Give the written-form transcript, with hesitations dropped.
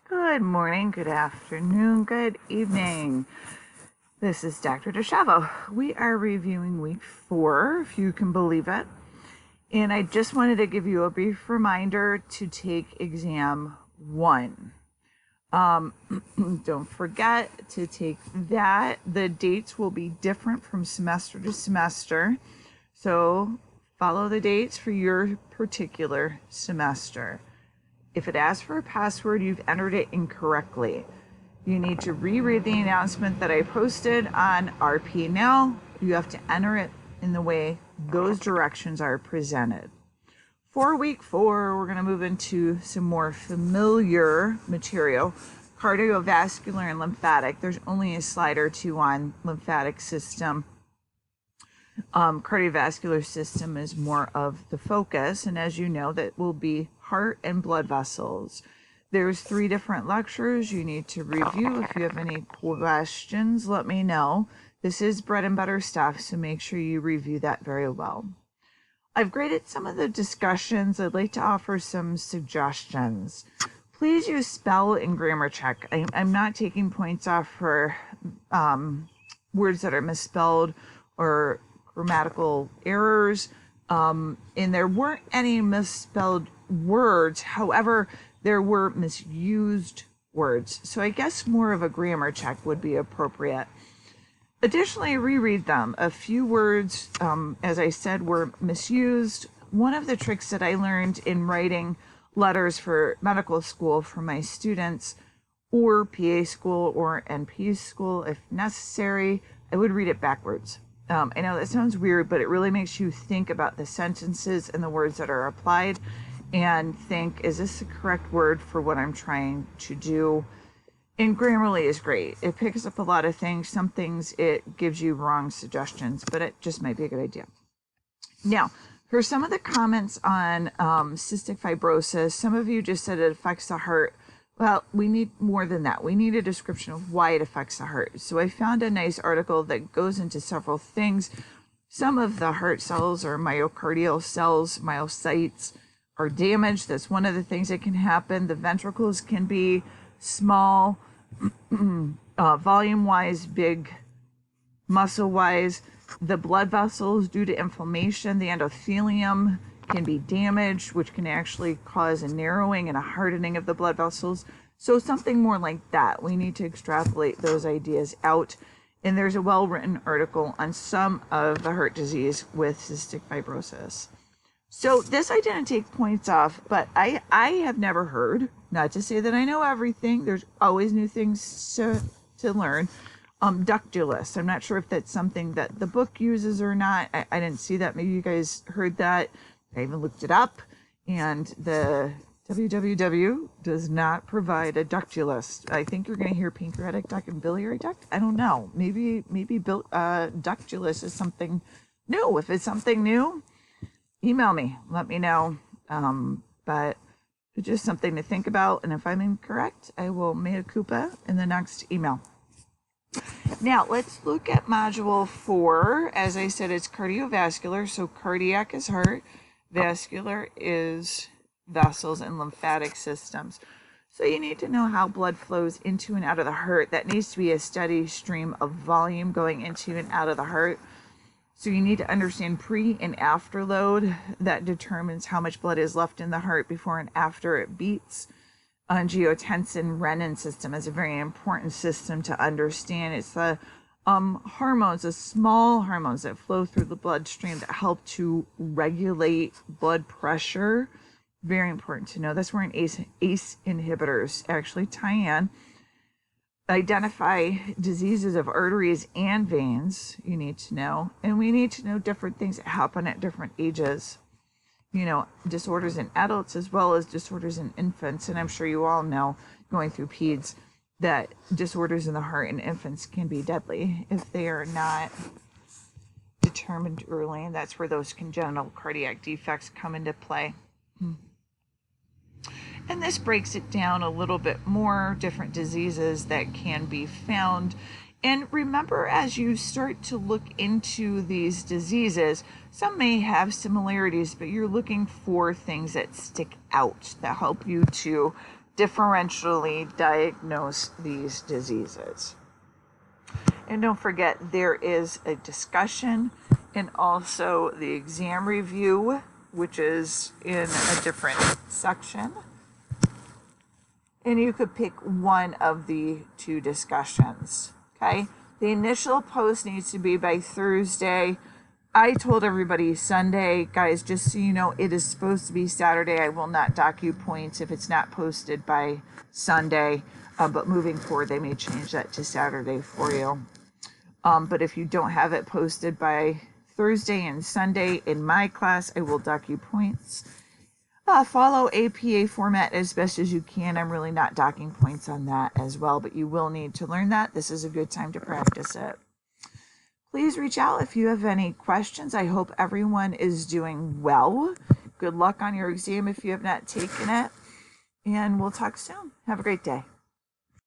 Good morning, good afternoon, good evening. This is Dr. DeChavo. We are reviewing week 4, if you can believe it. And I just wanted to give you a brief reminder to take exam 1. Don't forget to take that. The dates will be different from semester to semester. So follow the dates for your particular semester. If it asks for a password, you've entered it incorrectly. You need to reread the announcement that I posted on RP Now. You have to enter it in the way those directions are presented. For week 4, we're going to move into some more familiar material, cardiovascular and lymphatic. There's only a slide or two on lymphatic system. Cardiovascular system is more of the focus, and as you know, that will be heart and blood vessels. There's 3 different lectures you need to review. If you have any questions, let me know. This is bread and butter stuff, so make sure you review that very well. I've graded some of the discussions. I'd like to offer some suggestions. Please use spell and grammar check. I'm not taking points off for words that are misspelled or grammatical errors. And there weren't any misspelled words. However, there were misused words. So I guess more of a grammar check would be appropriate. Additionally, reread them. A few words, as I said, were misused. One of the tricks that I learned in writing letters for medical school for my students, or PA school or NP school if necessary, I would read it backwards. I know that sounds weird, but it really makes you think about the sentences and the words that are applied and think, is this the correct word for what I'm trying to do? And Grammarly is great. It picks up a lot of things. Some things it gives you wrong suggestions, but it just might be a good idea. Now, for some of the comments on cystic fibrosis, some of you just said it affects the heart. Well, we need more than that. We need a description of why it affects the heart. So I found a nice article that goes into several things. Some of the heart cells or myocardial cells, myocytes, are damaged. That's one of the things that can happen. The ventricles can be small, volume-wise, big, muscle-wise. The blood vessels, due to inflammation, the endothelium can be damaged, which can actually cause a narrowing and a hardening of the blood vessels. So something more like that. We need to extrapolate those ideas out. And there's a well-written article on some of the heart disease with cystic fibrosis. So this I didn't take points off, but I have never heard, not to say that I know everything, there's always new things to learn, ductulus. I'm not sure if that's something that the book uses or not. I didn't see that. Maybe you guys heard that. I even looked it up, and the www does not provide a ductulus. I think you're going to hear pancreatic duct and biliary duct. I don't know. Maybe ductulus is something new. If it's something new, email me. Let me know. But it's just something to think about. And if I'm incorrect, I will mea culpa in the next email. Now, let's look at Module 4. As I said, it's cardiovascular. So cardiac is heart. Vascular is vessels and lymphatic systems. So you need to know how blood flows into and out of the heart. That needs to be a steady stream of volume going into and out of the heart. So you need to understand pre and after load. That determines how much blood is left in the heart before and after it beats. Angiotensin-renin system is a very important system to understand. It's the hormones, the small hormones that flow through the bloodstream that help to regulate blood pressure. Very important to know. That's where an ACE inhibitors actually tie in. Identify diseases of arteries and veins, you need to know. And we need to know different things that happen at different ages. You know, disorders in adults as well as disorders in infants. And I'm sure you all know, going through peds, that disorders in the heart in infants can be deadly if they are not determined early, and that's where those congenital cardiac defects come into play. And this breaks it down a little bit more, different diseases that can be found. And remember, as you start to look into these diseases, some may have similarities, but you're looking for things that stick out, that help you to differentially diagnose these diseases. And don't forget, there is a discussion and also the exam review, which is in a different section. And you could pick one of the two discussions, okay? The initial post needs to be by Thursday. I told everybody Sunday, guys, just so you know, it is supposed to be Saturday. I will not dock you points if it's not posted by Sunday, but moving forward, they may change that to Saturday for you. But if you don't have it posted by Thursday and Sunday in my class, I will dock you points. Follow APA format as best as you can. I'm really not docking points on that as well, but you will need to learn that. This is a good time to practice it. Please reach out if you have any questions. I hope everyone is doing well. Good luck on your exam if you have not taken it. And we'll talk soon. Have a great day.